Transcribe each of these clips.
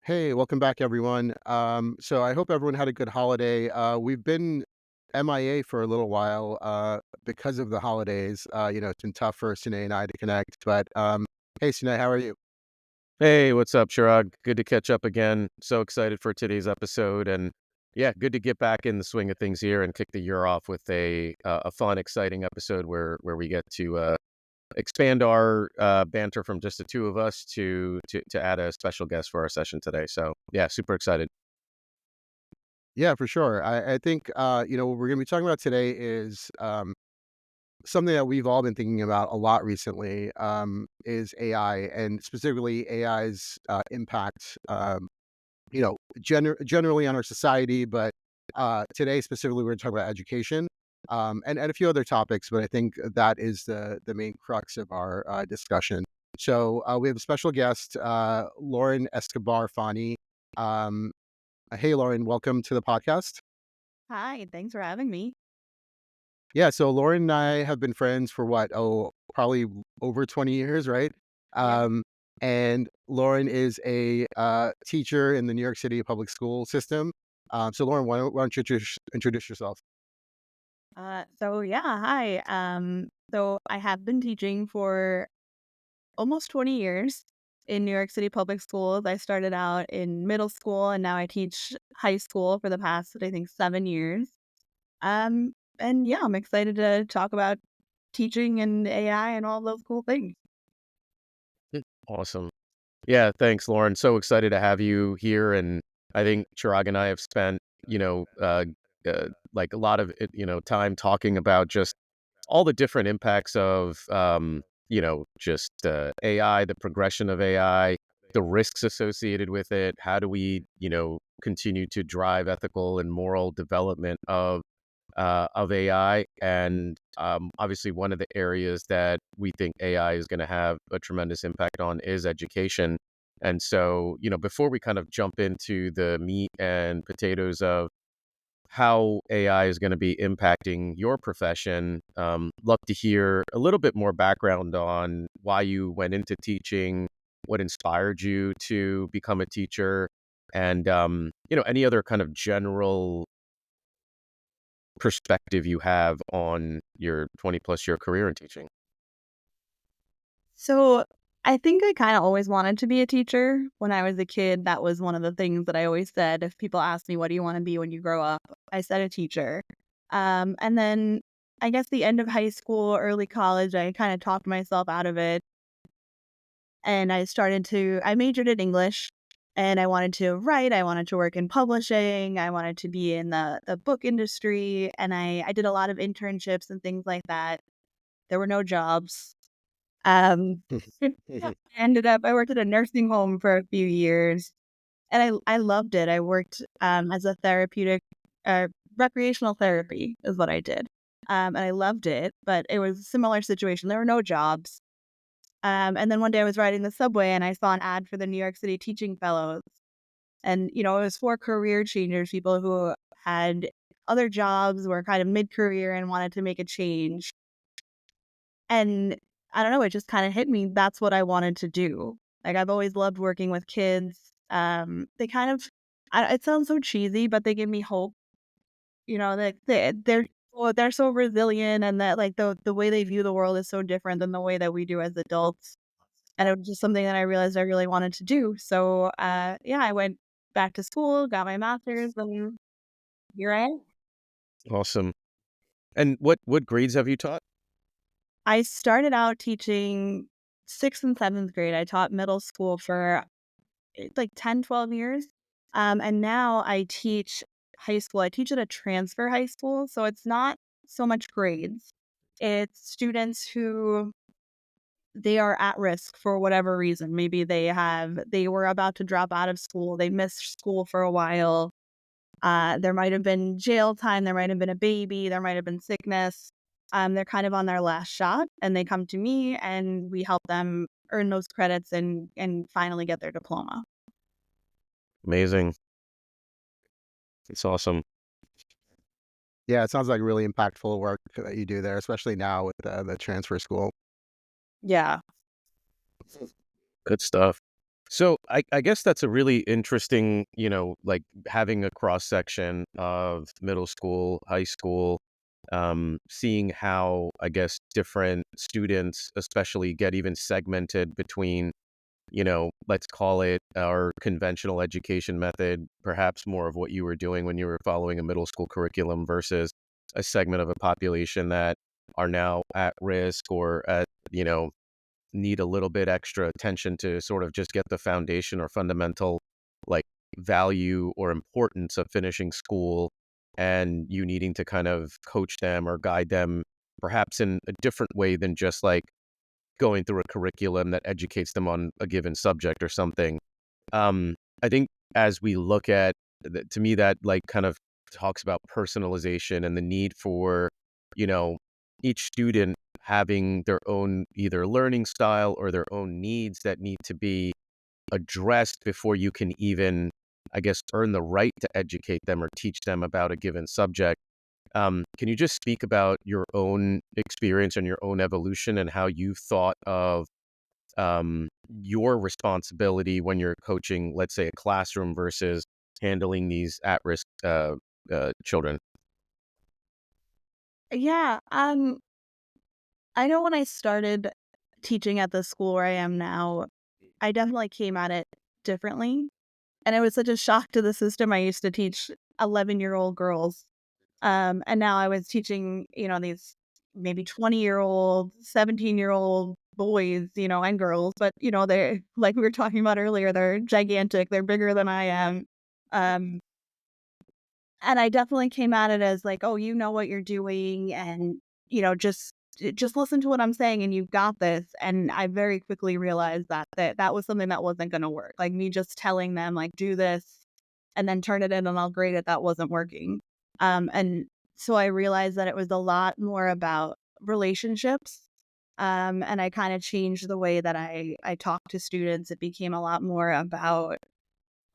Hey, welcome back, everyone. So I hope everyone had a good holiday. We've been MIA for a little while because of the holidays. It's been tough for Sine and I to connect. But hey, Sine, how are you? Hey, what's up, Chirag? Good to catch up again. So excited for today's episode, and yeah, good to get back in the swing of things here and kick the year off with a fun, exciting episode where we get to expand our banter from just the two of us to add a special guest for our session today. So yeah, super excited. Yeah, for sure. I think what we're going to be talking about today is something that we've all been thinking about a lot recently. Is AI and specifically AI's impact. Generally on our society, but today specifically we're talking about education, and a few other topics, but I think that is the main crux of our discussion. So we have a special guest, Lauren Escobar-Phani. Um, hey, Lauren, welcome to the podcast. Hi, thanks for having me. Yeah, so Lauren and I have been friends for what? Oh, probably over 20 years, right? Yeah. Um, and Lauren is a teacher in the New York City public school system. So Lauren, why don't you introduce yourself? Hi. So I have been teaching for almost 20 years in New York City public schools. I started out in middle school and now I teach high school for the past, I think, 7 years. And yeah, I'm excited to talk about teaching and AI and all those cool things. Awesome. Yeah, thanks, Lauren. So excited to have you here, and I think Chirag and I have spent like a lot of time talking about just all the different impacts of, just AI, the progression of AI, the risks associated with it. How do we, continue to drive ethical and moral development of AI? And obviously, one of the areas that we think AI is going to have a tremendous impact on is education. And so, before we kind of jump into the meat and potatoes of how AI is going to be impacting your profession. Love to hear a little bit more background on why you went into teaching, what inspired you to become a teacher, and any other kind of general perspective you have on your 20 plus year career in teaching. So I think I kind of always wanted to be a teacher. When I was a kid, that was one of the things that I always said. If people asked me, what do you want to be when you grow up? I said a teacher. And then I guess the end of high school, early college, I kind of talked myself out of it. And I majored in English and I wanted to write. I wanted to work in publishing. I wanted to be in the book industry. And I did a lot of internships and things like that. There were no jobs. Um, I worked at a nursing home for a few years, and I loved it. I worked, as a uh, recreational therapy is what I did. And I loved it, but it was a similar situation. There were no jobs. And then one day I was riding the subway and I saw an ad for the New York City Teaching Fellows. And, it was for career changers, people who had other jobs, were kind of mid-career and wanted to make a change. And I don't know, it just kinda hit me, that's what I wanted to do. Like, I've always loved working with kids. They kind of it sounds so cheesy, but they give me hope, that they're so resilient and that, like, the way they view the world is so different than the way that we do as adults. And it was just something that I realized I really wanted to do. So, yeah, I went back to school, got my master's, and here I am. Awesome. And what grades have you taught? I started out teaching 6th and 7th grade. I taught middle school for, like 10, 12 years. And now I teach high school. I teach at a transfer high school, so it's not so much grades. It's students who they are at risk for whatever reason. Maybe they were about to drop out of school. They missed school for a while. There might have been jail time, there might have been a baby, there might have been sickness. They're kind of on their last shot, and they come to me, and we help them earn those credits and finally get their diploma. Amazing. It's awesome. Yeah, it sounds like really impactful work that you do there, especially now with the transfer school. Yeah. Good stuff. So I guess that's a really interesting, like having a cross section of middle school, high school, seeing how I guess different students, especially, get even segmented between, let's call it our conventional education method, perhaps more of what you were doing when you were following a middle school curriculum versus a segment of a population that are now at risk or need a little bit extra attention to sort of just get the foundation or fundamental like value or importance of finishing school, and you needing to kind of coach them or guide them perhaps in a different way than just like going through a curriculum that educates them on a given subject or something. um, I think as we look at to me that like kind of talks about personalization and the need for, you know, each student having their own either learning style or their own needs that need to be addressed before you can even, I guess, earn the right to educate them or teach them about a given subject. Can you just speak about your own experience and your own evolution and how you've thought of your responsibility when you're coaching, let's say, a classroom versus handling these at-risk children? Yeah, I know when I started teaching at the school where I am now, I definitely came at it differently. And it was such a shock to the system. I used to teach 11-year-old girls. And now I was teaching, these maybe 20-year-old, 17-year-old boys, and girls. But, they're like we were talking about earlier, they're gigantic, they're bigger than I am. Um, and I definitely came at it as like, "Oh, you know what you're doing, and, just listen to what I'm saying, and you've got this." And I very quickly realized that was something that wasn't gonna work. Like, me just telling them, like, "Do this, and then turn it in, and I'll grade it," that wasn't working. And so I realized that it was a lot more about relationships, and I kinda changed the way that I talk to students. It became a lot more about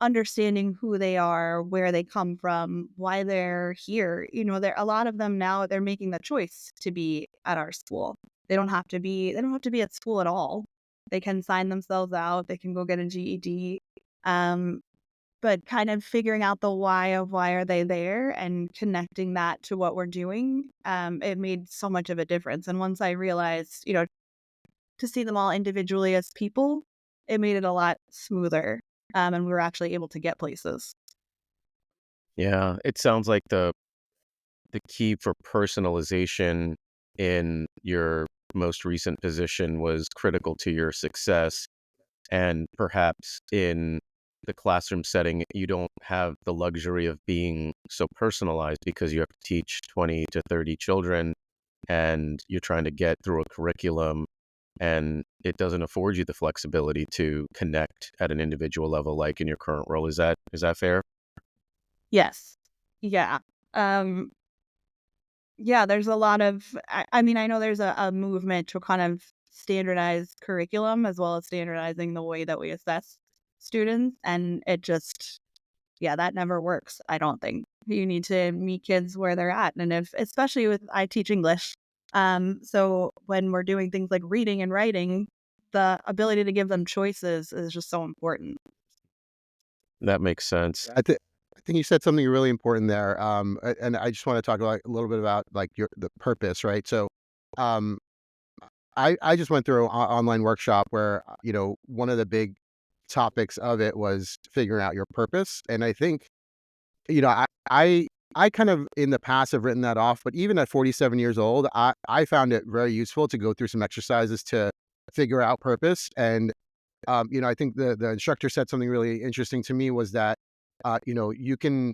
understanding who they are, where they come from, why they're here. There a lot of them now, they're making the choice to be at our school. They don't have to be at school at all. They can sign themselves out, they can go get a GED. Um, but kind of figuring out the why of why are they there and connecting that to what we're doing, it made so much of a difference. And once I realized, to see them all individually as people, it made it a lot smoother, and we were actually able to get places. Yeah, it sounds like the key for personalization in your most recent position was critical to your success. And perhaps in the classroom setting, you don't have the luxury of being so personalized because you have to teach 20 to 30 children and you're trying to get through a curriculum, and it doesn't afford you the flexibility to connect at an individual level like in your current role. Is that fair? Yes. Yeah. Um, yeah, there's a lot of I mean, I know there's a movement to kind of standardize curriculum as well as standardizing the way that we assess students, and it just yeah, that never works, I don't think. You need to meet kids where they're at, and if especially with I teach English, so when we're doing things like reading and writing, the ability to give them choices is just so important. That makes sense. I think you said something really important there. And I just want to talk about a little bit about like the purpose, right? So, um, I just went through an online workshop where one of the big topics of it was figuring out your purpose, and I think you know I kind of in the past have written that off, but even at 47 years old, I found it very useful to go through some exercises to figure out purpose. And I think the instructor said something really interesting to me was that you can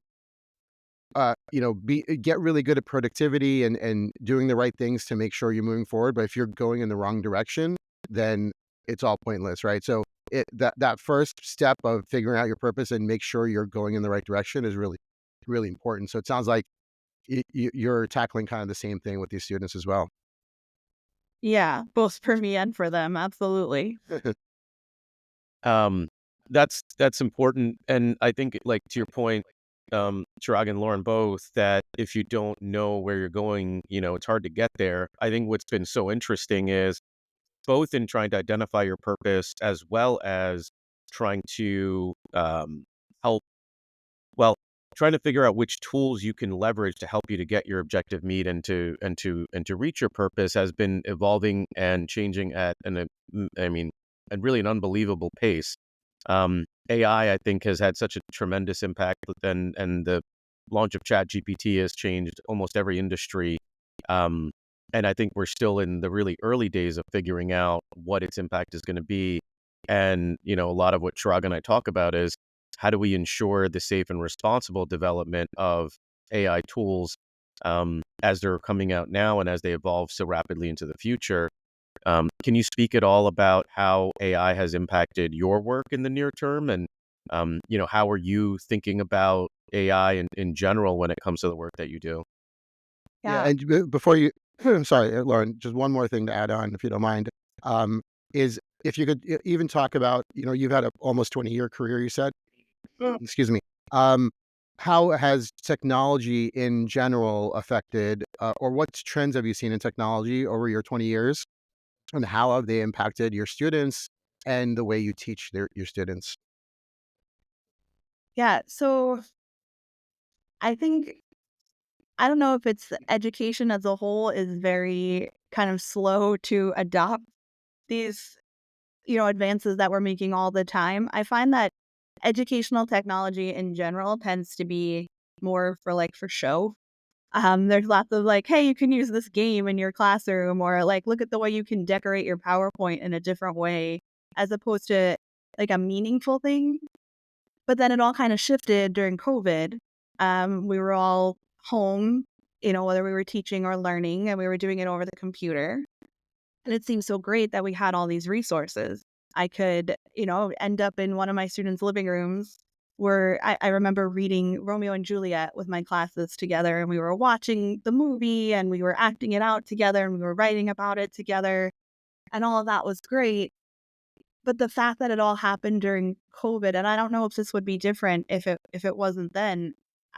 be get really good at productivity and doing the right things to make sure you're moving forward. But if you're going in the wrong direction, then it's all pointless, right? So that first step of figuring out your purpose and make sure you're going in the right direction is really really important. So it sounds like you're tackling kind of the same thing with these students as well. Yeah, both for me and for them, absolutely. Um, that's important, and I think, like, to your point, Chirag and Lauren both, that if you don't know where you're going, it's hard to get there. I think what's been so interesting is both in trying to identify your purpose as well as trying to help, well, trying to figure out which tools you can leverage to help you to get your objective meet and to reach your purpose has been evolving and changing at I mean, at really an unbelievable pace. AI, I think, has had such a tremendous impact, and the launch of ChatGPT has changed almost every industry. Um, and I think we're still in the really early days of figuring out what its impact is going to be. And, a lot of what Chirag and I talk about is how do we ensure the safe and responsible development of AI tools as they're coming out now and as they evolve so rapidly into the future. Can you speak at all about how AI has impacted your work in the near term? And, how are you thinking about AI in general when it comes to the work that you do? Yeah, Yeah. and before you I'm sorry, Lauren, just one more thing to add on, if you don't mind, is if you could even talk about, you've had a almost 20-year career, you said. Excuse me. Um, how has technology in general affected, or what trends have you seen in technology over your 20 years, and how have they impacted your students and the way you teach your students? Yeah. So I think, I don't know if it's education as a whole is very kind of slow to adopt these, advances that we're making all the time. I find that educational technology in general tends to be more for for show. There's lots of like, hey, you can use this game in your classroom, or like, look at the way you can decorate your PowerPoint in a different way, as opposed to like a meaningful thing. But then it all kind of shifted during COVID. We were all home, whether we were teaching or learning, and we were doing it over the computer. And it seemed so great that we had all these resources. I could, end up in one of my students' living rooms where I remember reading Romeo and Juliet with my classes together, and we were watching the movie and we were acting it out together and we were writing about it together. And all of that was great. But the fact that it all happened during COVID, and I don't know if this would be different if it wasn't then,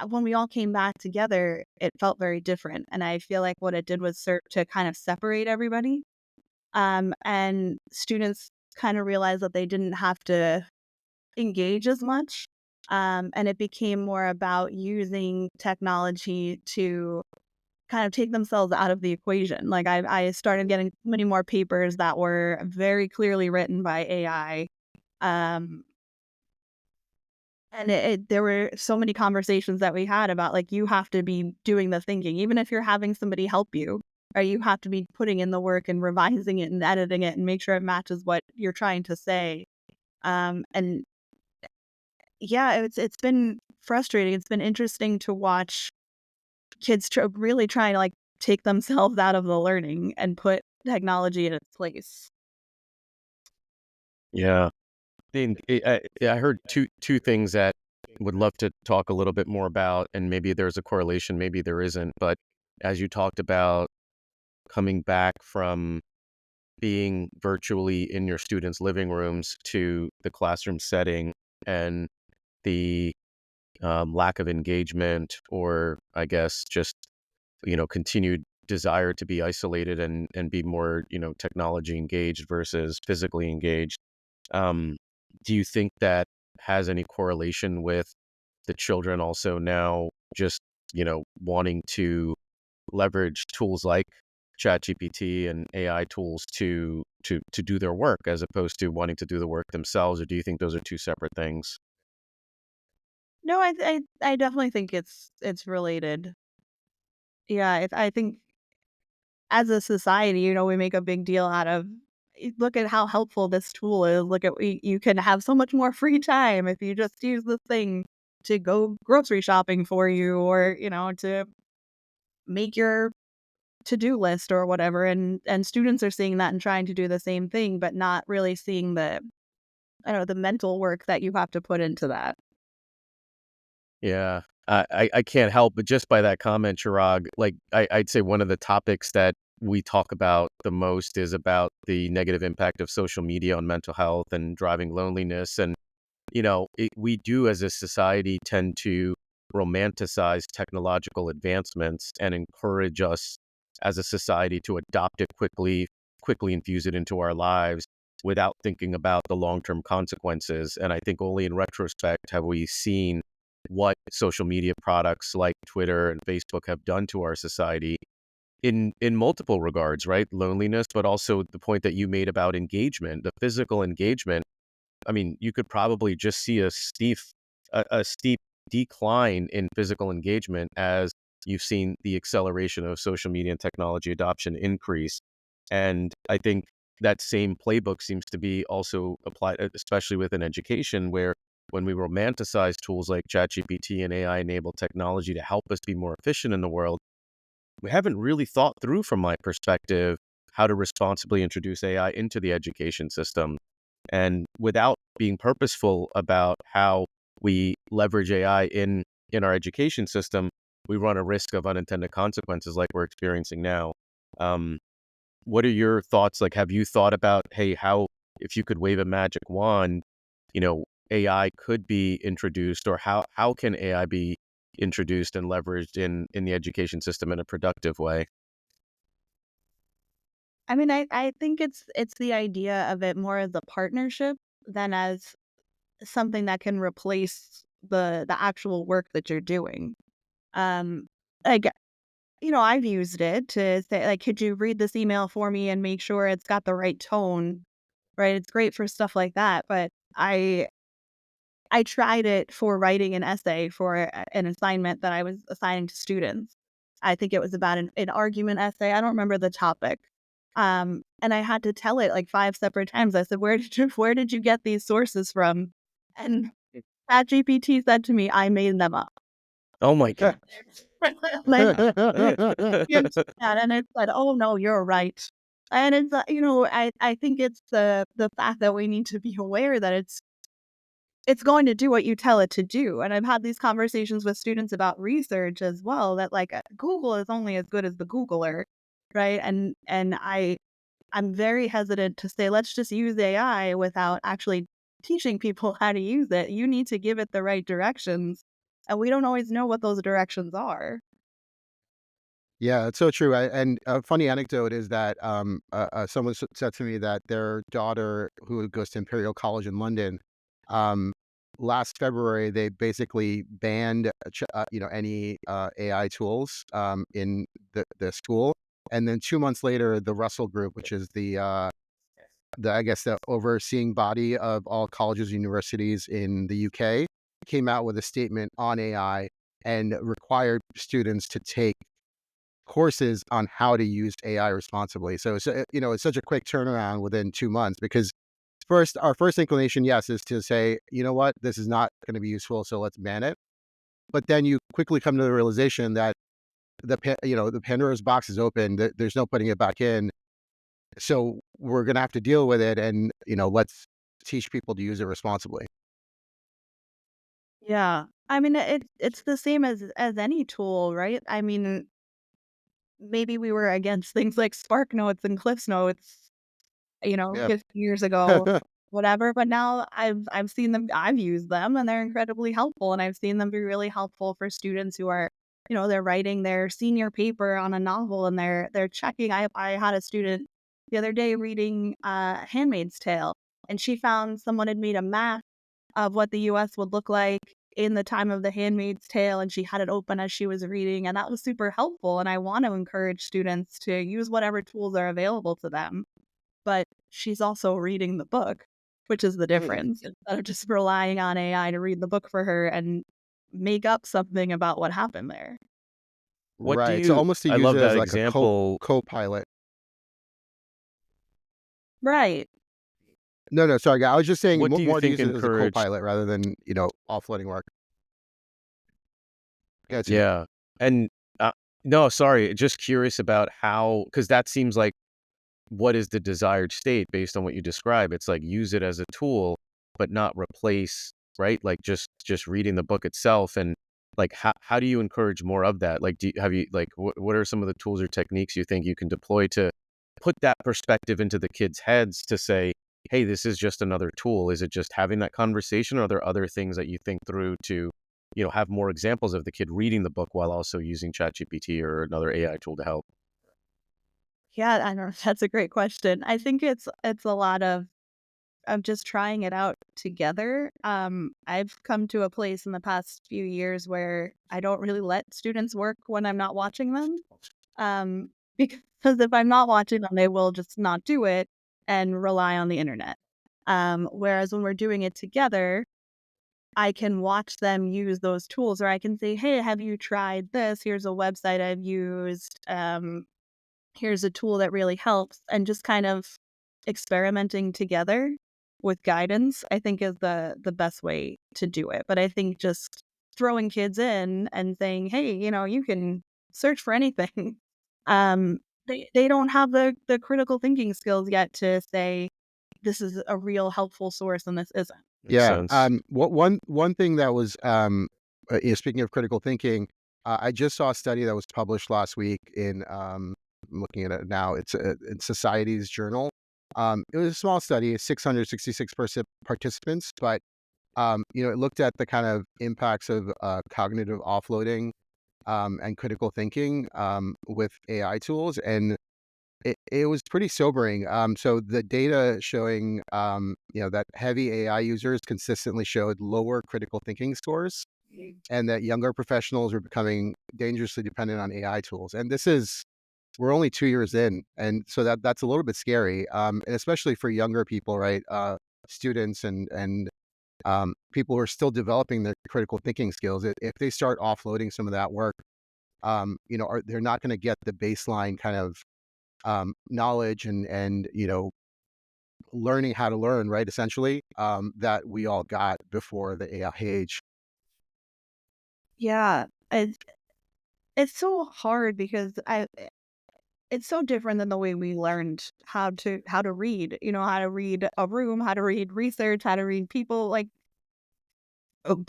when we all came back together, it felt very different. And I feel like what it did was serve to kind of separate everybody. And students kind of realized that they didn't have to engage as much. And it became more about using technology to kind of take themselves out of the equation. Like I started getting many more papers that were very clearly written by AI. Um, and there were so many conversations that we had about like, you have to be doing the thinking, even if you're having somebody help you, or you have to be putting in the work and revising it and editing it and make sure it matches what you're trying to say. And yeah, it's been frustrating. It's been interesting to watch kids really trying to like take themselves out of the learning and put technology in its place. Yeah. I heard two things that would love to talk a little bit more about, and maybe there's a correlation, maybe there isn't. But as you talked about coming back from being virtually in your students' living rooms to the classroom setting, and the lack of engagement, or I guess just continued desire to be isolated and be more technology engaged versus physically engaged. Um, do you think that has any correlation with the children also now just wanting to leverage tools like ChatGPT and AI tools to do their work as opposed to wanting to do the work themselves, or do you think those are two separate things? No, I definitely think it's related. Yeah, I think as a society, we make a big deal out of, look at how helpful this tool is. Look at, you can have so much more free time if you just use this thing to go grocery shopping for you, or to make your to-do list or whatever. And students are seeing that and trying to do the same thing, but not really seeing the, I don't know, the mental work that you have to put into that. Yeah, I can't help but just by that comment, Chirag, like I'd say one of the topics that we talk about the most is about the negative impact of social media on mental health and driving loneliness. And, we do as a society tend to romanticize technological advancements and encourage us as a society to adopt it quickly infuse it into our lives. without thinking about the long-term consequences. And I think only in retrospect have we seen what social media products like Twitter and Facebook have done to our society in multiple regards, right? Loneliness, but also the point that you made about engagement, the physical engagement. I mean, you could probably just see a steep decline in physical engagement as you've seen the acceleration of social media and technology adoption increase. And I think that same playbook seems to be also applied, especially within education, where when we romanticize tools like ChatGPT and AI-enabled technology to help us be more efficient in the world, we haven't really thought through, from my perspective, how to responsibly introduce AI into the education system. And without being purposeful about how we leverage AI in our education system, we run a risk of unintended consequences like we're experiencing now. Um, what are your thoughts? Like, have you thought about, hey, how, if you could wave a magic wand, AI could be introduced, or how can AI be introduced and leveraged in the education system in a productive way? I mean, I think it's the idea of it more as a partnership than as something that can replace the actual work that you're doing. Um, like, I've used it to say, like, could you read this email for me and make sure it's got the right tone, right? It's great for stuff like that, but I tried it for writing an essay for an assignment that I was assigning to students. I think it was about an argument essay. I don't remember the topic. And I had to tell it like 5 separate times. I said, where did you get these sources from? And ChatGPT said to me, I made them up. Oh my God. Like, and it said, oh no, you're right. And it's, I think it's the fact that we need to be aware that it's going to do what you tell it to do. And I've had these conversations with students about research as well, that like Google is only as good as the Googler, right? I'm very hesitant to say let's just use AI without actually teaching people how to use it. You need to give it the right directions, and we don't always know what those directions are. Yeah, it's so true. And a funny anecdote is that someone said to me that their daughter, who goes to Imperial College in London, um, last February they basically banned any AI tools in the school, and then 2 months later, the Russell Group, which is the I guess the overseeing body of all colleges and universities in the UK, came out with a statement on AI and required students to take courses on how to use AI responsibly. So it's such a quick turnaround within 2 months because our first inclination, yes, is to say, you know what, this is not going to be useful, so let's ban it. But then you quickly come to the realization that the Pandora's box is open. There's no putting it back in. So we're going to have to deal with it, and let's teach people to use it responsibly. Yeah. I mean, it's the same as any tool, right? I mean, maybe we were against things like Spark Notes and Cliff Notes, Yeah. 50 years ago, whatever. But now I've seen them, I've used them, and they're incredibly helpful. And I've seen them be really helpful for students who are, they're writing their senior paper on a novel, and they're checking. I had a student the other day reading Handmaid's Tale, and she found someone had made a map of what the US would look like in the time of the Handmaid's Tale, and she had it open as she was reading, and that was super helpful. And I want to encourage students to use whatever tools are available to them, but she's also reading the book, which is the difference. Instead of just relying on AI to read the book for her and make up something about what happened there. What do Right. So you, almost to I use love it that as like a example. co-pilot. Right. No, no, sorry, I was just saying What do you more to think use it as a encouraged? co-pilot rather than offloading work. Yeah, to you. Yeah. And no, sorry, just curious about how, because that seems like what is the desired state based on what you describe. It's like use it as a tool, but not replace, right? Like just reading the book itself. And like how do you encourage more of that? Like have you, like what are some of the tools or techniques you think you can deploy to put that perspective into the kids' heads to say, hey, this is just another tool? Is it just having that conversation, or are there other things that you think through to, have more examples of the kid reading the book while also using ChatGPT or another AI tool to help? Yeah, I know. That's a great question. I think it's a lot of of just trying it out together. I've come to a place in the past few years where I don't really let students work when I'm not watching them. Um, because if I'm not watching them, they will just not do it and rely on the internet. Whereas when we're doing it together, I can watch them use those tools, or I can say, "Hey, have you tried this? Here's a website I've used. Here's a tool that really helps," and just kind of experimenting together with guidance, I think is the best way to do it. But I think just throwing kids in and saying, "Hey, you can search for anything." Um, they don't have the critical thinking skills yet to say this is a real helpful source and this isn't. Makes Yeah. sense. One thing that was speaking of critical thinking, I just saw a study that was published last week in I'm looking at it now. It's in Society's Journal. It was a small study, 666 participants, but it looked at the kind of impacts of cognitive offloading and critical thinking with AI tools, and it was pretty sobering. So the data showing, that heavy AI users consistently showed lower critical thinking scores, and that younger professionals were becoming dangerously dependent on AI tools. And we're only 2 years in, and so that's a little bit scary, and especially for younger people, right? Students and people who are still developing their critical thinking skills. If they start offloading some of that work, they're not going to get the baseline kind of knowledge and learning how to learn, right? Essentially, that we all got before the AI age. Yeah, it's so hard because it's so different than the way we learned how to read. How to read a room, how to read research, how to read people. Like, oh,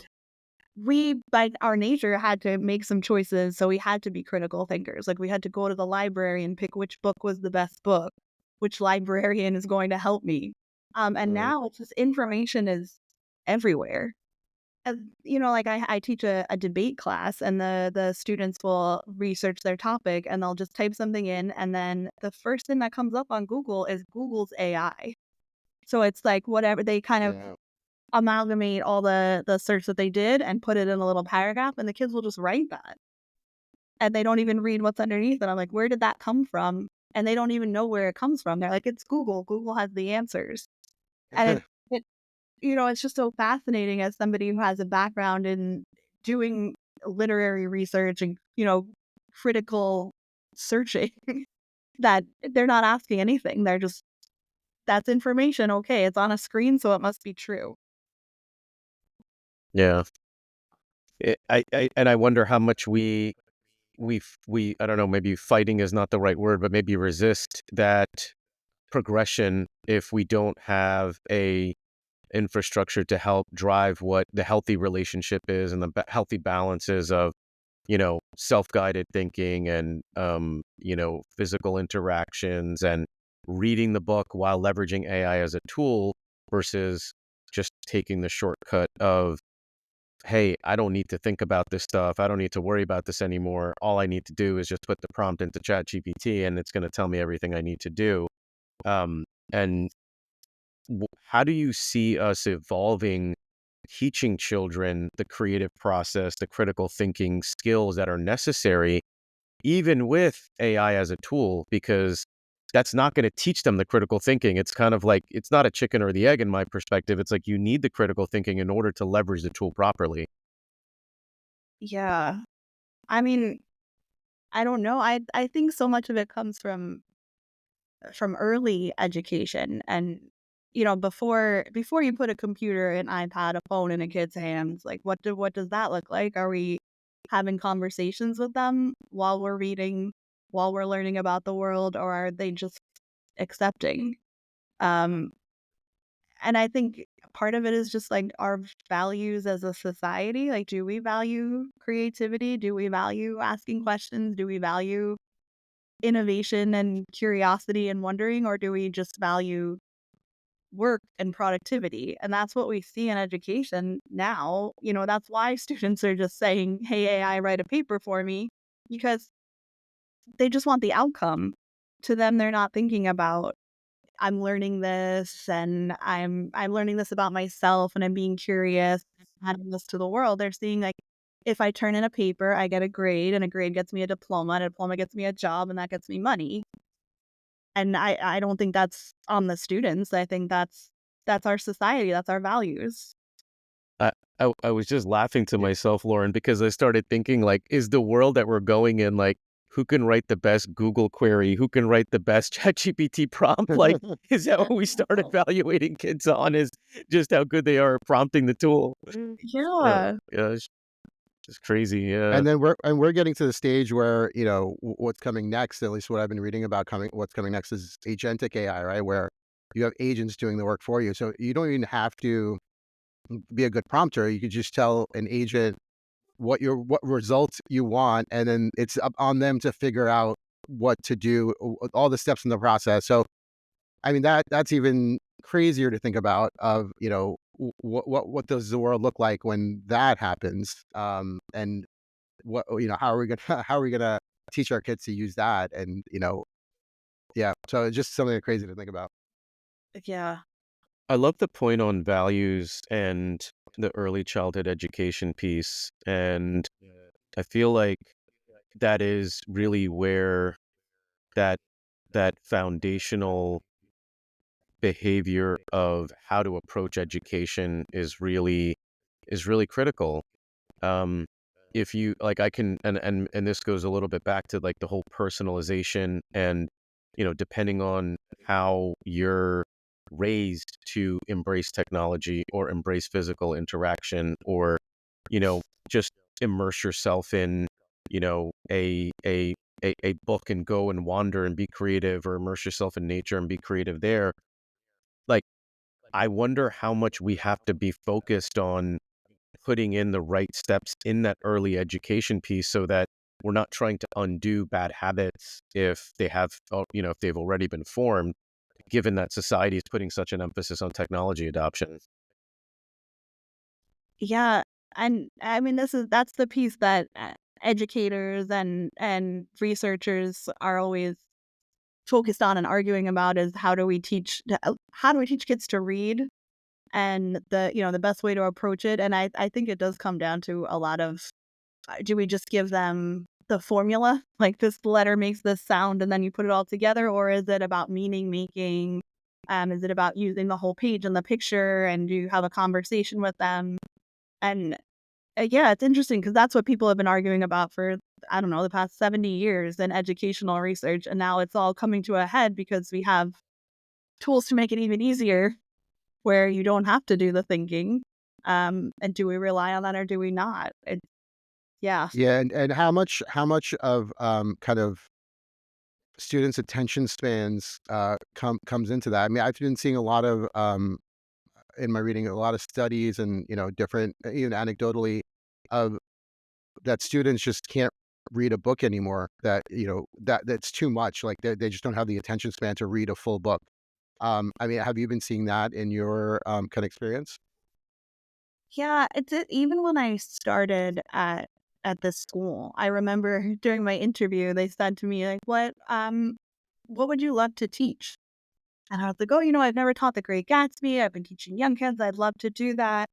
we by our nature had to make some choices, so we had to be critical thinkers. Like we had to go to the library and pick which book was the best book, which librarian is going to help me. And Right. now it's just information is everywhere. Like I teach a debate class, and the students will research their topic and they'll just type something in, and then the first thing that comes up on Google is Google's AI. So it's like whatever they kind of Yeah. amalgamate all the search that they did and put it in a little paragraph, and the kids will just write that. And they don't even read what's underneath it. I'm like, where did that come from? And they don't even know where it comes from. They're like, it's Google. Google has the answers. And it's just so fascinating as somebody who has a background in doing literary research and, critical searching that they're not asking anything. They're just, that's information. Okay. It's on a screen, so it must be true. Yeah. And I wonder how much we I don't know, maybe fighting is not the right word, but maybe resist that progression if we don't have a infrastructure to help drive what the healthy relationship is and the healthy balances of self-guided thinking and physical interactions and reading the book while leveraging AI as a tool versus just taking the shortcut of, hey, I don't need to think about this stuff. I don't need to worry about this anymore. All I need to do is just put the prompt into ChatGPT and it's going to tell me everything I need to do. And how do you see us evolving, teaching children the creative process, the critical thinking skills that are necessary, even with AI as a tool? Because that's not going to teach them the critical thinking. It's kind of like, it's not a chicken or the egg in my perspective. It's like you need the critical thinking in order to leverage the tool properly. Yeah. I mean, I don't know. I think so much of it comes from early education, and before you put a computer, an iPad, a phone in a kid's hands, like what does that look like? Are we having conversations with them while we're reading, while we're learning about the world, or are they just accepting? um and I think part of it is just like our values as a society. Like, do we value creativity? Do we value asking questions? Do we value innovation and curiosity and wondering, or do we just value work and productivity? And that's what we see in education now. That's why students are just saying, "Hey, AI, write a paper for me," because they just want the outcome. To them, they're not thinking about I'm learning this and I'm learning this about myself and I'm being curious, adding this to the world. They're seeing like if I turn in a paper, I get a grade and a grade gets me a diploma and a diploma gets me a job and that gets me money. And I don't think that's on the students. I think that's our society, that's our values. I, I was just laughing to myself, Lauren, because I started thinking, like, is the world that we're going in, like, who can write the best Google query? Who can write the best ChatGPT prompt? Like, is that what we start evaluating kids on? Is just how good they are at prompting the tool? Yeah. Yeah, it's just crazy. Yeah. And then we're getting to the stage where, what's coming next, at least what I've been reading about what's coming next is agentic AI, right? Where you have agents doing the work for you. So you don't even have to be a good prompter. You could just tell an agent what results you want, and then it's up on them to figure out what to do, all the steps in the process. So I mean that's even crazier to think about of, what does the world look like when that happens? And how are we gonna how are we gonna teach our kids to use that? And yeah, so it's just something crazy to think about. Yeah. I love the point on values and the early childhood education piece. And I feel like that is really where that that foundational behavior of how to approach education is really critical. Um, if you like, I can, and this goes a little bit back to like the whole personalization and, depending on how you're raised to embrace technology or embrace physical interaction or, just immerse yourself in, a book and go and wander and be creative, or immerse yourself in nature and be creative there. Like, I wonder how much we have to be focused on putting in the right steps in that early education piece so that we're not trying to undo bad habits if they have, if they've already been formed, given that society is putting such an emphasis on technology adoption. Yeah, and I mean, that's the piece that educators and researchers are always focused on and arguing about is how do we teach kids to read and the best way to approach it. And I think it does come down to a lot of do we just give them the formula like this letter makes this sound and then you put it all together, or is it about meaning making? Is it about using the whole page and the picture and do you have a conversation with them? And yeah, it's interesting because that's what people have been arguing about for, I don't know, the past 70 years in educational research. And now it's all coming to a head because we have tools to make it even easier where you don't have to do the thinking. And do we rely on that or do we not? Yeah. Yeah, and how much of kind of students' attention spans comes into that? I mean, I've been seeing a lot of in my reading a lot of studies and different even anecdotally of that students just can't read a book anymore. That that's too much. Like they just don't have the attention span to read a full book. I mean, have you been seeing that in your kind of experience? Yeah, even when I started at this school, I remember during my interview they said to me like, what would you love to teach? And I was like, oh, I've never taught The Great Gatsby. I've been teaching young kids. I'd love to do that.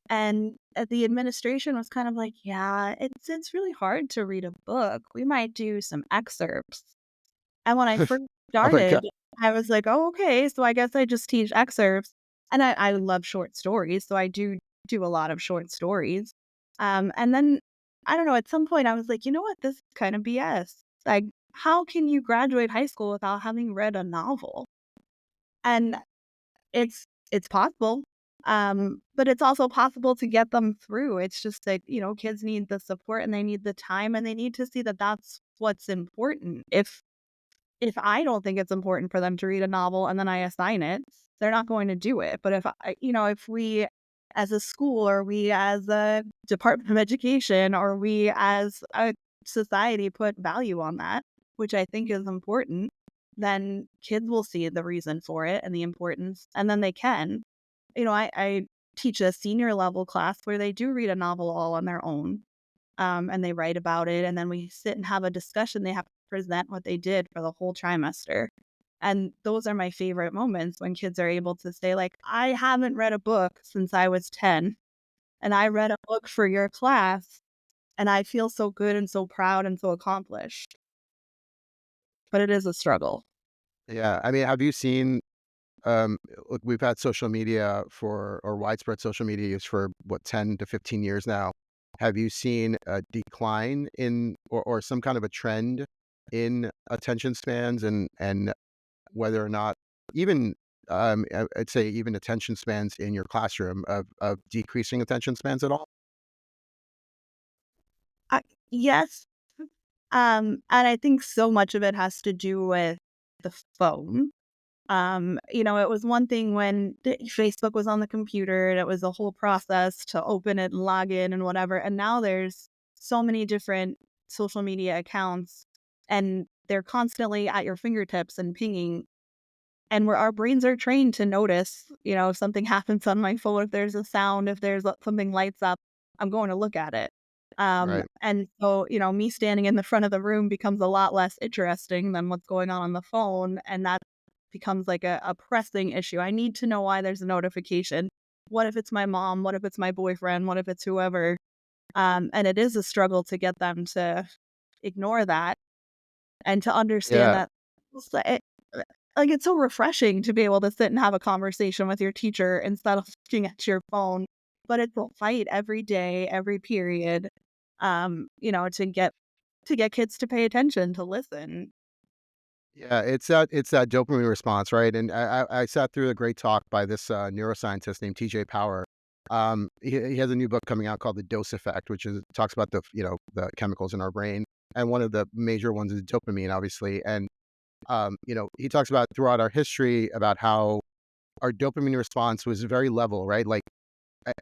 And the administration was kind of like, yeah, it's really hard to read a book. We might do some excerpts. And when I first Oh my god. started, I was like, oh, okay. So I guess I just teach excerpts. And I love short stories. So I do a lot of short stories. And then I don't know, at some point I was like, you know what? This is kind of BS. Like, how can you graduate high school without having read a novel? And it's possible. But it's also possible to get them through. It's just that, kids need the support and they need the time and they need to see that that's what's important. If I don't think it's important for them to read a novel and then I assign it, they're not going to do it. But if we as a school or we as a Department of Education or we as a society put value on that, which I think is important, then kids will see the reason for it and the importance, and then they can. I teach a senior level class where they do read a novel all on their own, and they write about it, and then we sit and have a discussion. They have to present what they did for the whole trimester. And those are my favorite moments when kids are able to say, like, I haven't read a book since I was 10, and I read a book for your class, and I feel so good and so proud and so accomplished. But it is a struggle. Yeah, I mean, have you seen, look, we've had social media for or widespread social media use for what, 10 to 15 years now. Have you seen a decline in or some kind of a trend in attention spans and whether or not even I'd say even attention spans in your classroom of decreasing attention spans at all? I Yes, and I think so much of it has to do with the phone. It was one thing when Facebook was on the computer and it was a whole process to open it and log in and whatever. And now there's so many different social media accounts and they're constantly at your fingertips and pinging. And where our brains are trained to notice, if something happens on my phone, if there's a sound, if there's something lights up, I'm going to look at it. Right. And so, me standing in the front of the room becomes a lot less interesting than what's going on the phone. And that becomes like a pressing issue. I need to know why there's a notification. What if it's my mom? What if it's my boyfriend? What if it's whoever? And it is a struggle to get them to ignore that and to understand Yeah. that it's it's so refreshing to be able to sit and have a conversation with your teacher instead of looking at your phone. But it's a fight every day, every period, to get kids to pay attention, to listen. Yeah, it's that dopamine response, right? And I sat through a great talk by this neuroscientist named TJ Power. He has a new book coming out called The Dose Effect, which is talks about the chemicals in our brain, and one of the major ones is dopamine, obviously. And he talks about throughout our history about how our dopamine response was very level, right? Like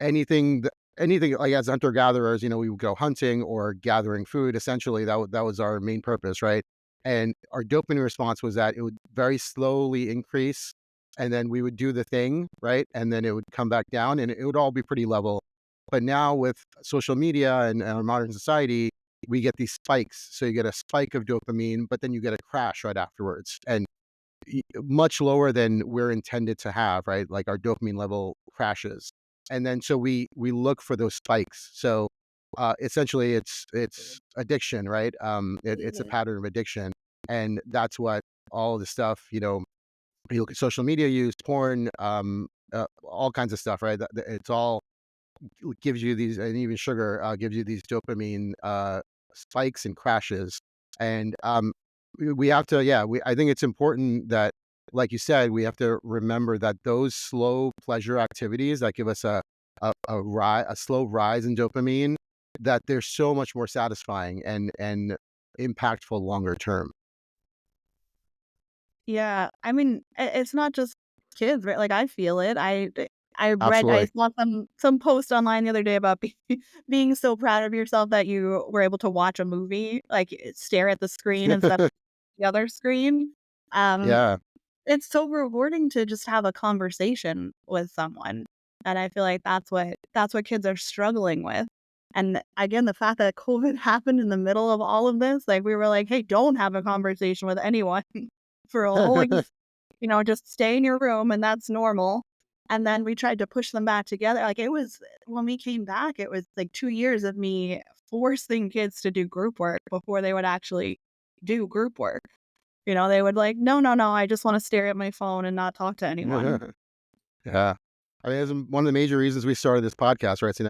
anything like as hunter gatherers, we would go hunting or gathering food. Essentially, that was our main purpose, right? And our dopamine response was that it would very slowly increase, and then we would do the thing, right? And then it would come back down, and it would all be pretty level. But now with social media and our modern society, we get these spikes. So you get a spike of dopamine, but then you get a crash right afterwards, and much lower than we're intended to have, right? Like our dopamine level crashes. And then so we look for those spikes. So essentially it's addiction, right? It's a Mhm. pattern of addiction. And that's what all the stuff, you look at social media use, porn, all kinds of stuff, right? It's all gives you these, and even sugar gives you these dopamine spikes and crashes. And we have to, yeah, I think it's important that, like you said, we have to remember that those slow pleasure activities that give us a slow rise in dopamine, that they're so much more satisfying and impactful longer term. Yeah, I mean, it's not just kids, right? Like, I feel it. I Absolutely. saw some post online the other day about being so proud of yourself that you were able to watch a movie, like, stare at the screen instead of the other screen. Um, Yeah. it's so rewarding to just have a conversation with someone, and I feel like that's what kids are struggling with. And again, the fact that COVID happened in the middle of all of this, like, we were like, "Hey, don't have a conversation with anyone for a whole just stay in your room and that's normal." And then we tried to push them back together. Like it was when we came back, it was like 2 years of me forcing kids to do group work before they would actually do group work. They would like, no, no, no, I just want to stare at my phone and not talk to anyone. Yeah. I mean, it's one of the major reasons we started this podcast, right? So,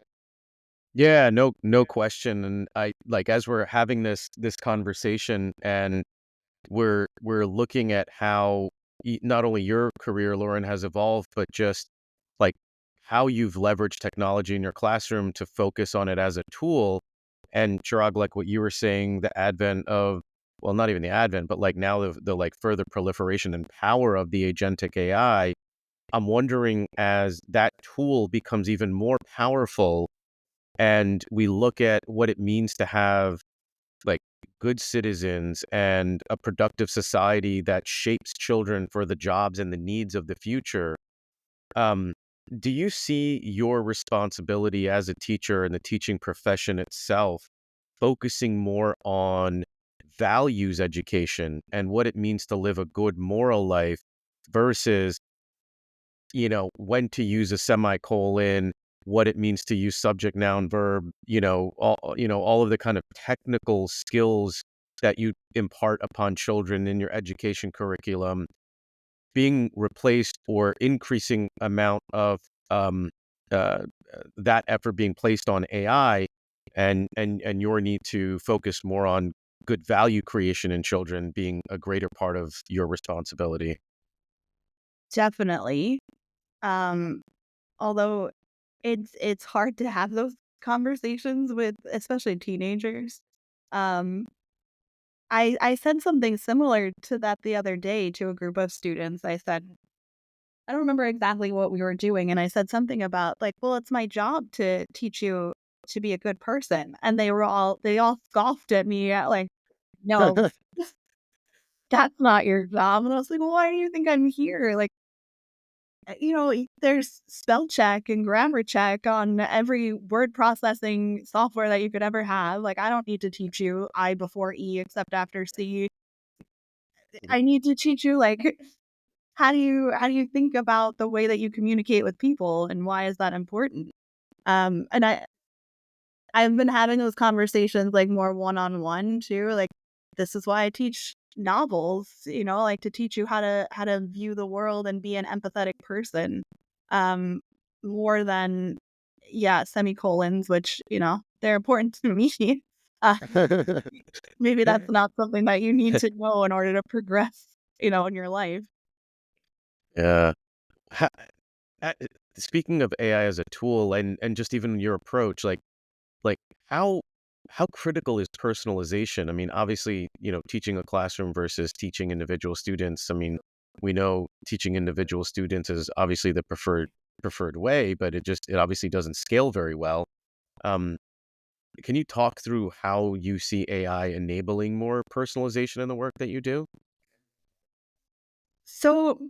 Yeah, no question. And I like as we're having this conversation and we're looking at how not only your career, Lauren, has evolved, but just like how you've leveraged technology in your classroom to focus on it as a tool. And Chirag, like what you were saying, the advent of, well, not even the advent, but like now the like further proliferation and power of the agentic AI. I'm wondering as that tool becomes even more powerful and we look at what it means to have like good citizens and a productive society that shapes children for the jobs and the needs of the future. Um, do you see your responsibility as a teacher and the teaching profession itself focusing more on values education and what it means to live a good moral life versus, when to use a semicolon, what it means to use subject, noun, verb, all of the kind of technical skills that you impart upon children in your education curriculum being replaced or increasing amount of um, uh, that effort being placed on AI and your need to focus more on good value creation in children being a greater part of your responsibility. Definitely. Um, Although it's hard to have those conversations with especially teenagers. Um, I said something similar to that the other day to a group of students. I said, I don't remember exactly what we were doing, and I said something about like, well, it's my job to teach you to be a good person. And they all scoffed at me at like, no, that's not your job. And I was like, well, why do you think I'm here? Like, there's spell check and grammar check on every word processing software that you could ever have. Like, I don't need to teach you I before E except after C. I need to teach you like how do you think about the way that you communicate with people and why is that important? And I've been having those conversations like more one on one too. Like, this is why I teach novels, like to teach you how to view the world and be an empathetic person. Um, More than semicolons, which, they're important to me. Uh, Maybe that's not something that you need to know in order to progress, in your life. Yeah. Ha- uh, Speaking of AI as a tool and just even your approach, like how how critical is personalization? I mean, obviously, teaching a classroom versus teaching individual students. I mean, we know teaching individual students is obviously the preferred way, but it obviously doesn't scale very well. Um, can you talk through how you see AI enabling more personalization in the work that you do? So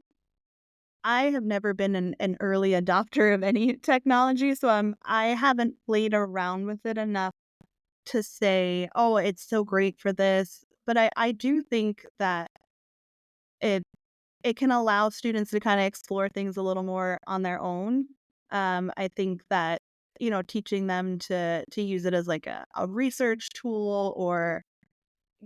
I have never been an early adopter of any technology, so I haven't played around with it enough to say, "Oh, it's so great for this." But I do think that it it can allow students to kinda explore things a little more on their own. I think that, teaching them to use it as, like, a research tool or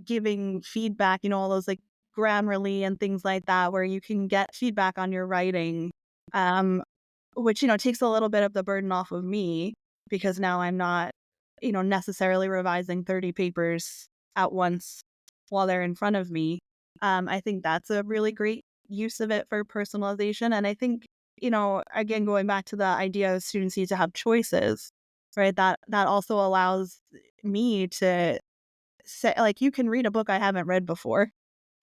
giving feedback, all those, like, Grammarly and things like that where you can get feedback on your writing, um, which, takes a little bit of the burden off of me because now I'm not, necessarily revising 30 papers at once while they're in front of me. I think that's a really great use of it for personalization. And I think, again, going back to the idea of students need to have choices, right? That also allows me to say, like, you can read a book I haven't read before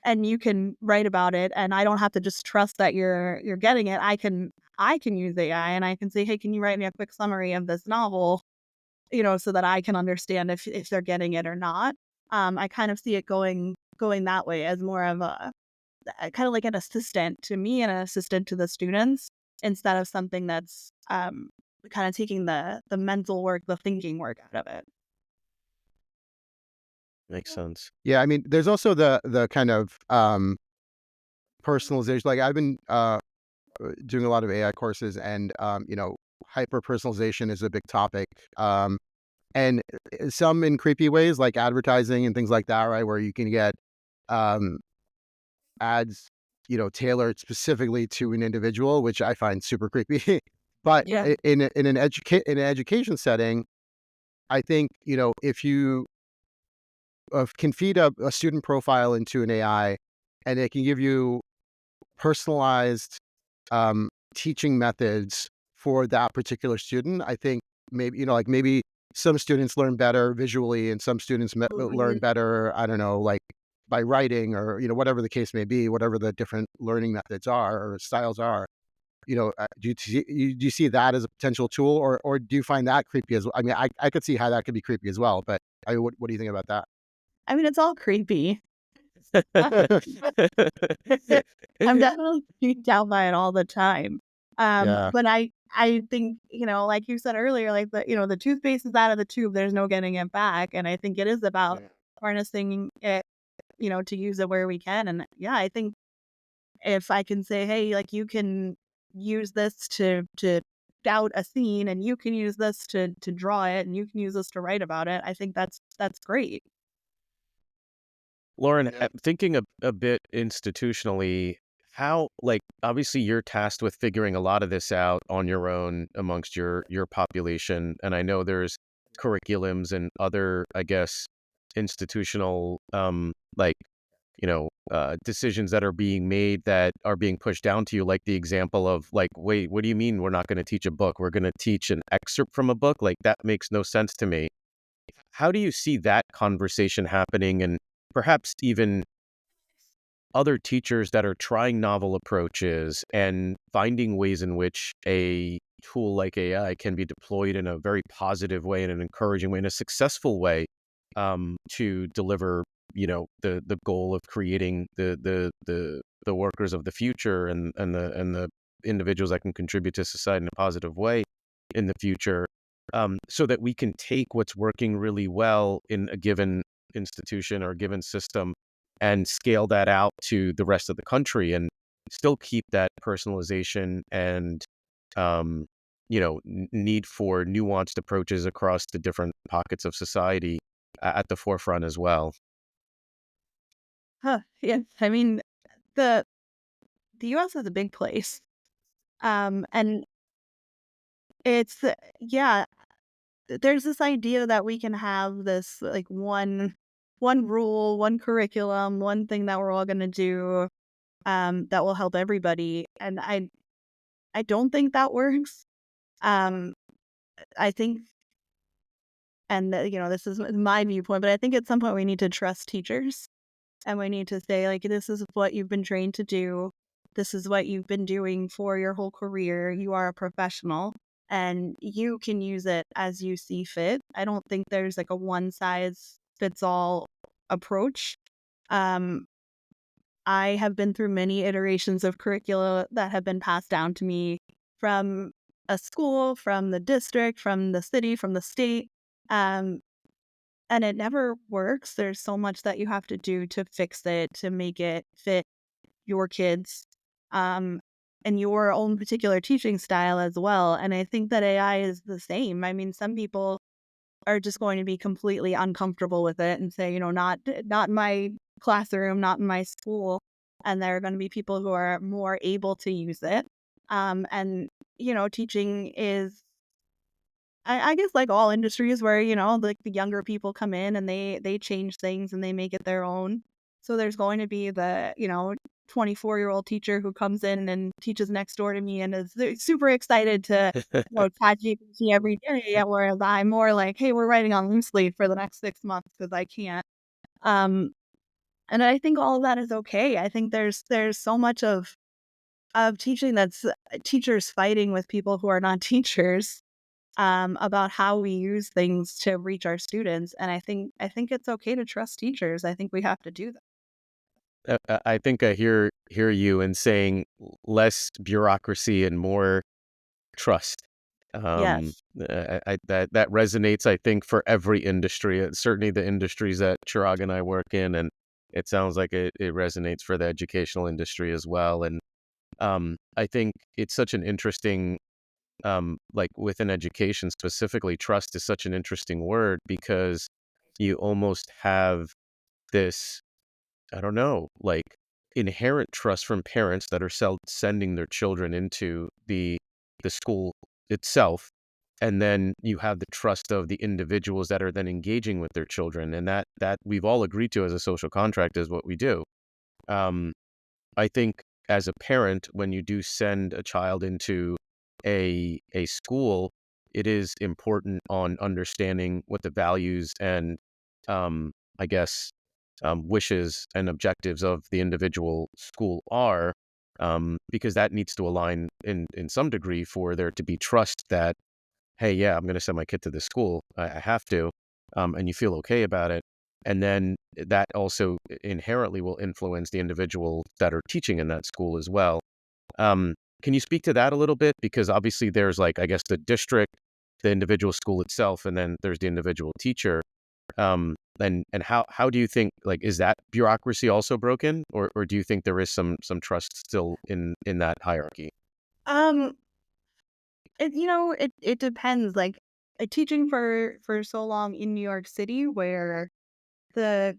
and you can write about it and I don't have to just trust that you're getting it. I can use AI and I can say, "Hey, can you write me a quick summary of this novel?" So that I can understand if they're getting it or not. I kind of see it going that way as more of a kind of like an assistant to me and an assistant to the students instead of something that's kind of taking the mental work, the thinking work out of it. Makes sense. Yeah, I mean, there's also the kind of personalization. Like I've been doing a lot of AI courses, and hyper personalization is a big topic. And some in creepy ways, like advertising and things like that, right? Where you can get um, ads, tailored specifically to an individual, which I find super creepy. But Yeah. in an education setting, I think if you can feed a student profile into an AI, and it can give you personalized teaching methods for that particular student. I think maybe, like maybe some students learn better visually and some students learn Mhm. better, I don't know, like by writing or, whatever the case may be, whatever the different learning methods are or styles are. Do you see that as a potential tool, or do you find that creepy as well? I mean, I could see how that could be creepy as well, but what do you think about that? I mean, it's all creepy. I'm definitely freaked out by it all the time. Yeah. But I think, like you said earlier, like the toothpaste is out of the tube, there's no getting it back. And I think it is about Yeah. harnessing it to use it where we can. And yeah, I think if I can say, hey, like you can use this to doubt a scene, and you can use this to draw it, and you can use this to write about it, I think that's great. Lauren, Yeah. thinking a bit institutionally, how, like, obviously you're tasked with figuring a lot of this out on your own amongst your population, and I know there's curriculums and other, I guess, institutional, like, decisions that are being made that are being pushed down to you, like the example of like, wait, what do you mean we're not going to teach a book? We're going to teach an excerpt from a book? Like, that makes no sense to me. How do you see that conversation happening, and perhaps even other teachers that are trying novel approaches and finding ways in which a tool like AI can be deployed in a very positive way, in an encouraging way, in a successful way, to deliver, the goal of creating the workers of the future, and the individuals that can contribute to society in a positive way in the future, so that we can take what's working really well in a given institution or a given system and scale that out to the rest of the country, and still keep that personalization and, need for nuanced approaches across the different pockets of society at the forefront as well. Huh. Yeah. I mean, the the US is a big place. And yeah, there's this idea that we can have this like one rule, one curriculum, one thing that we're all going to do that will help everybody. And I don't think that works. Um I think, and this is my viewpoint, but I think at some point we need to trust teachers, and we need to say, like, this is what you've been trained to do. This is what you've been doing for your whole career. You are a professional, and you can use it as you see fit. I don't think there's like a one size fits all approach. Um, I have been through many iterations of curricula that have been passed down to me from a school, from the district, from the city, from the state. Um, and it never works. There's so much that you have to do to fix it, to make it fit your kids, um, and your own particular teaching style as well. And I think that AI is the same. I mean, some people are just going to be completely uncomfortable with it and say, not in my classroom, not in my school. And there are going to be people who are more able to use it. And teaching is, I guess, like all industries where, like the younger people come in and they change things and they make it their own. So there's going to be the, 24-year-old teacher who comes in and teaches next door to me and is super excited to, ChatGPT every day. Whereas I'm more like, hey, we're writing on loose leaf for the next 6 months because I can't. Um, and I think all of that is okay. I think there's so much of teaching that's teachers fighting with people who are not teachers, about how we use things to reach our students. And I think it's okay to trust teachers. I think we have to do that. I think I hear you in saying less bureaucracy and more trust. Yes. That resonates, I think, for every industry. Certainly the industries that Chirag and I work in, and it sounds like it resonates for the educational industry as well. And I think it's such an interesting, like within education specifically, trust is such an interesting word, because you almost have this, I don't know, like, inherent trust from parents that are sending their children into the school itself, and then you have the trust of the individuals that are then engaging with their children, and that we've all agreed to as a social contract is what we do. Um, I think as a parent, when you do send a child into a school, it is important on understanding what the values and, I guess, wishes and objectives of the individual school are, because that needs to align in some degree for there to be trust that, hey, yeah, I'm going to send my kid to this school. I have to, and you feel okay about it. And then that also inherently will influence the individual that are teaching in that school as well. Um, can you speak to that a little bit? Because obviously there's, like, I guess, the district, the individual school itself, and then there's the individual teacher. and how do you think, like, is that bureaucracy also broken, or do you think there is some trust still in that hierarchy? Um, it depends. Like, teaching for so long in New York City, where the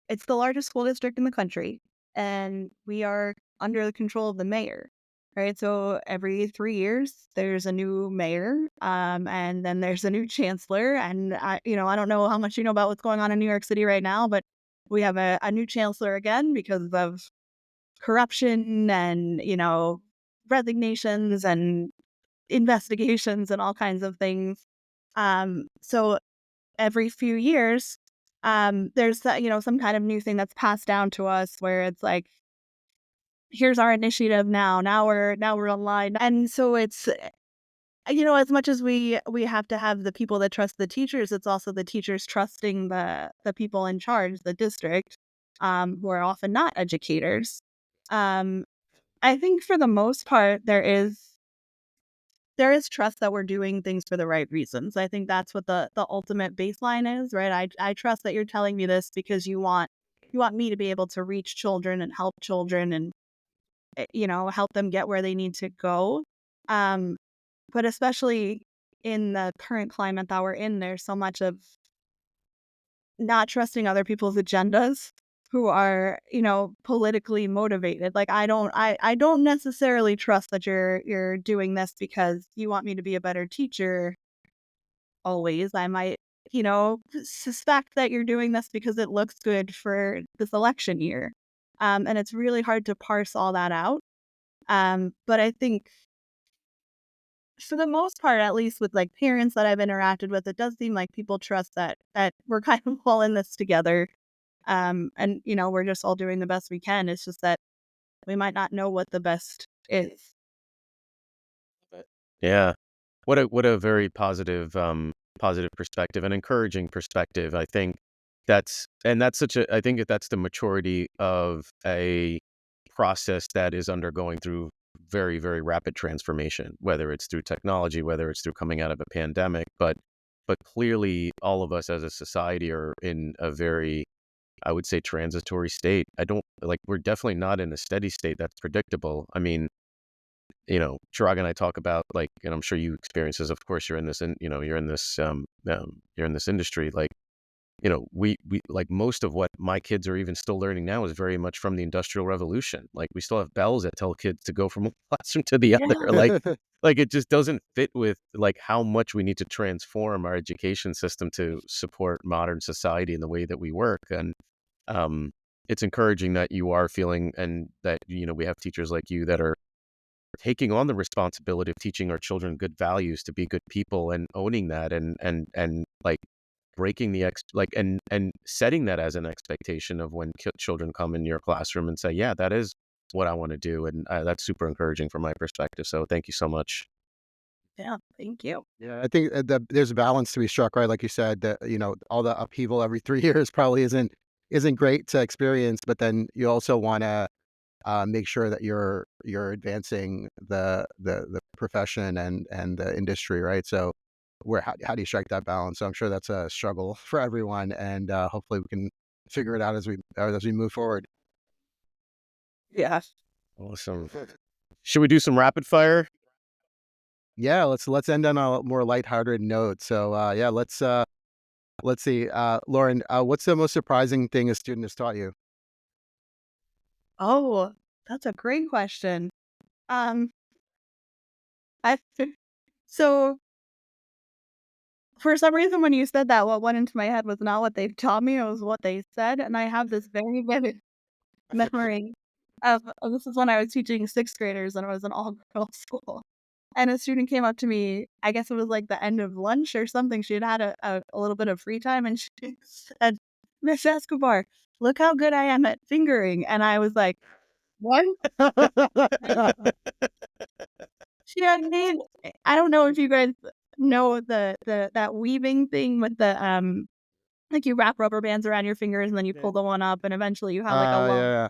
it's the largest school district in the country, and we are under the control of the mayor, right? So every 3 years, there's a new mayor, and then there's a new chancellor. And I don't know how much you know about what's going on in New York City right now, but we have a new chancellor again because of corruption and resignations and investigations and all kinds of things. So every few years, there's some kind of new thing that's passed down to us where it's like, here's our initiative now. Now we're online, and so it's as much as we have to have the people that trust the teachers, it's also the teachers trusting the people in charge, the district, who are often not educators. Um, I think for the most part, there is trust that we're doing things for the right reasons. I think that's what the ultimate baseline is, right? I trust that you're telling me this because you want me to be able to reach children and help children and help them get where they need to go. Um, but especially in the current climate that we're in, there's so much of not trusting other people's agendas who are, politically motivated. Like, I don't necessarily trust that you're doing this because you want me to be a better teacher always. I might, suspect that you're doing this because it looks good for this election year. And it's really hard to parse all that out. But I think for the most part, at least with like parents that I've interacted with, it does seem like people trust that we're kind of all in this together. And we're just all doing the best we can. It's just that we might not know what the best is. Yeah. What a very positive perspective and encouraging perspective. I think that's such a I think that that's the maturity of a process that is undergoing through very, very rapid transformation, whether it's through technology, whether it's through coming out of a pandemic. But clearly all of us as a society are in a very, I would say, transitory state. I don't like we're definitely not in a steady state that's predictable. I mean, Chirag and I talk about, like, and I'm sure you experience this. Of course, you're in this, and you're in this industry. Like, we like most of what my kids are even still learning now is very much from the Industrial Revolution. Like, we still have bells that tell kids to go from one classroom to the other. Yeah. Like it just doesn't fit with like how much we need to transform our education system to support modern society and the way that we work. And um, it's encouraging that you are feeling, and that we have teachers like you that are taking on the responsibility of teaching our children good values to be good people, and owning that, and like breaking the and setting that as an expectation of when children come in your classroom and say, yeah, that is what I want to do. And that's super encouraging from my perspective. So thank you so much. Yeah. Thank you. Yeah, I think there's a balance to be struck, right? Like you said, that all the upheaval every 3 years probably isn't great to experience, but then you also want to make sure that you're advancing the profession and the industry, right? So how do you strike that balance? So I'm sure that's a struggle for everyone, and hopefully we can figure it out as we move forward. Yeah. Awesome. Should we do some rapid fire? Yeah, let's end on a more lighthearted note. So yeah, let's see, Lauren, what's the most surprising thing a student has taught you? Oh, that's a great question. Um, I so for some reason when you said that, what went into my head was not what they taught me, it was what they said, and I have this very vivid memory of this is when I was teaching 6th graders and it was an all-girls school. And a student came up to me, I guess it was like the end of lunch or something. She had had a little bit of free time and she said, Miss Escobar, look how good I am at fingering. And I was like, what? She had made, I don't know if you guys know the that weaving thing with the like you wrap rubber bands around your fingers and then you pull the one up and eventually you have like a long Yeah.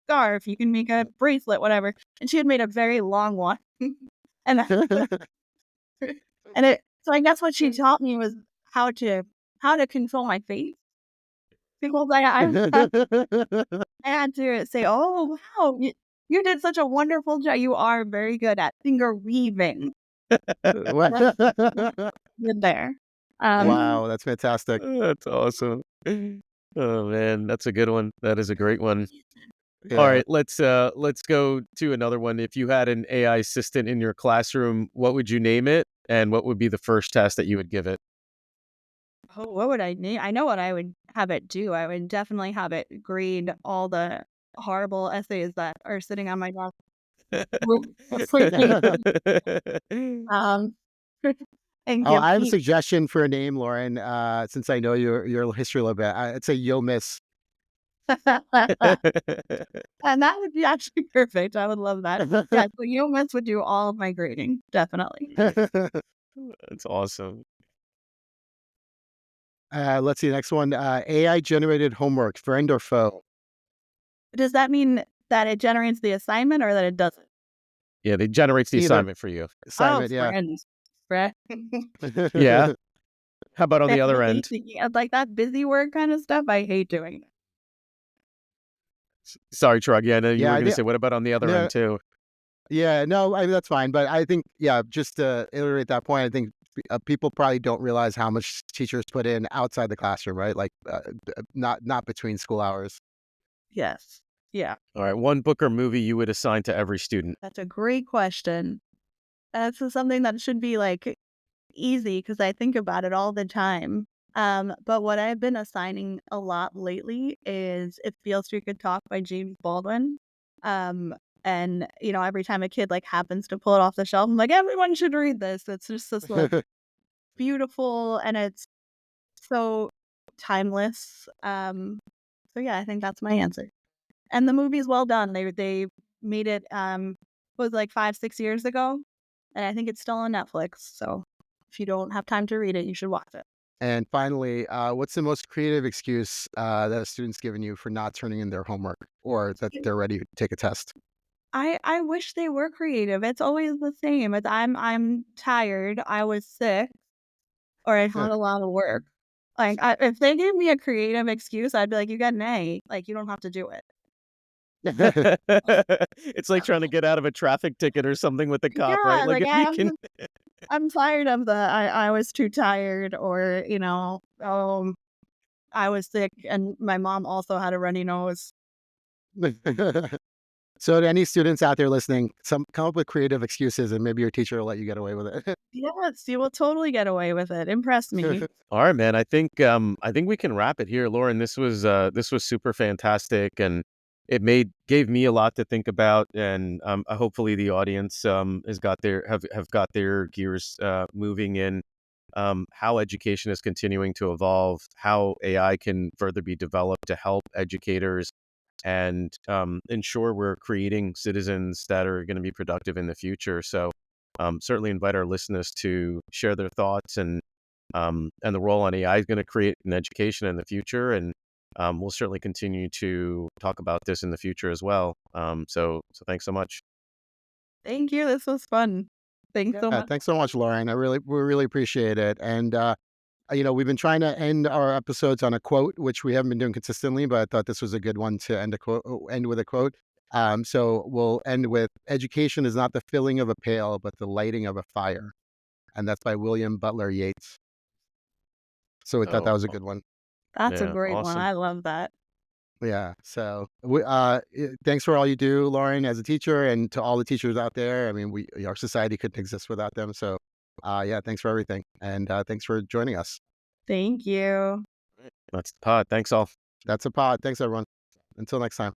scarf. You can make a bracelet, whatever. And she had made a very long one. And Yeah. and it so I guess what she taught me was how to how to control my face because I had to say, "Oh, wow, you did such a wonderful job. You are very good at finger weaving." That's good there. Um, Wow, that's fantastic. That's awesome. Oh man, that's a good one. That is a great one. All Yeah. right, let's go to another one. If you had an AI assistant in your classroom, what would you name it, and what would be the first task that you would give it? oh, what would I name? I know what I would have it do. I would definitely have it grade all the horrible essays that are sitting on my desk. Um, and Oh, give I have a each suggestion for a name, Lauren. Since I know your history a little bit, I'd say you'll miss. and that would be actually perfect. I would love that. Yeah, so humans would do all of my grading, definitely. That's awesome. Let's see the next one. AI generated homework, friend or foe? Does that mean that it generates the assignment or that it doesn't? Yeah, it generates the Either assignment for you. Oh, assignment, yeah. friends. Friend. Yeah. How about on the other Definitely end? thinking of like that busy work kind of stuff. I hate doing. Sorry, Trug. Yeah, no, you Yeah, were I going to think say, what about on the other no, end too? yeah, no, I mean, that's fine. But I think, yeah, just to iterate that point, I think people probably don't realize how much teachers put in outside the classroom, right? Like, not between school hours. Yes. Yeah. All right, one book or movie you would assign to every student. That's a great question. That's something that should be like easy because I think about it all the time. But what I've been assigning a lot lately is "It Feels You Could Talk" by James Baldwin. Um, and every time a kid like happens to pull it off the shelf, I'm like, everyone should read this. It's just this like beautiful and it's so timeless. So yeah, I think that's my answer. And the movie's well done. They made it was like 5, 6 years ago, and I think it's still on Netflix. So if you don't have time to read it, you should watch it. And finally, what's the most creative excuse that a student's given you for not turning in their homework or that they're ready to take a test? I wish they were creative. It's always the same. It's I'm tired. I was sick, or I had a lot of work. Like if they gave me a creative excuse, I'd be like, "You got an A. Like you don't have to do it." It's like trying to get out of a traffic ticket or something with the cop, right? Yeah, Like like if you can. I'm tired of the I was too tired, or I was sick and my mom also had a runny nose. So, to any students out there listening, come up with creative excuses, and maybe your teacher will let you get away with Yes, you will totally get away with it. Impress me. it. All right, man. I think we can wrap it here, Lauren. This was super fantastic, and it gave me a lot to think about, and hopefully the audience has got have got their gears moving in how education is continuing to evolve, how AI can further be developed to help educators and ensure we're creating citizens that are going to be productive in the future. So certainly invite our listeners to share their thoughts and the role on AI is going to create in education in the future. And we'll certainly continue to talk about this in the future as well. So thanks so much. Thank you. This was fun. Thanks so Yeah, much. thanks so much, Lauren. We really appreciate it. And we've been trying to end our episodes on a quote, which we haven't been doing consistently, but I thought this was a good one to end with a quote. So we'll end with education is not the filling of a pail, but the lighting of a fire. And that's by William Butler Yeats. So we thought Oh, that was a good one. That's a yeah, great one. awesome. I love that. Yeah. So thanks for all you do, Lauren, as a teacher, and to all the teachers out there. I mean, our society couldn't exist without them. So yeah, thanks for everything. And thanks for joining us. Thank you. That's the pod. Thanks all. That's a pod. Thanks, everyone. Until next time.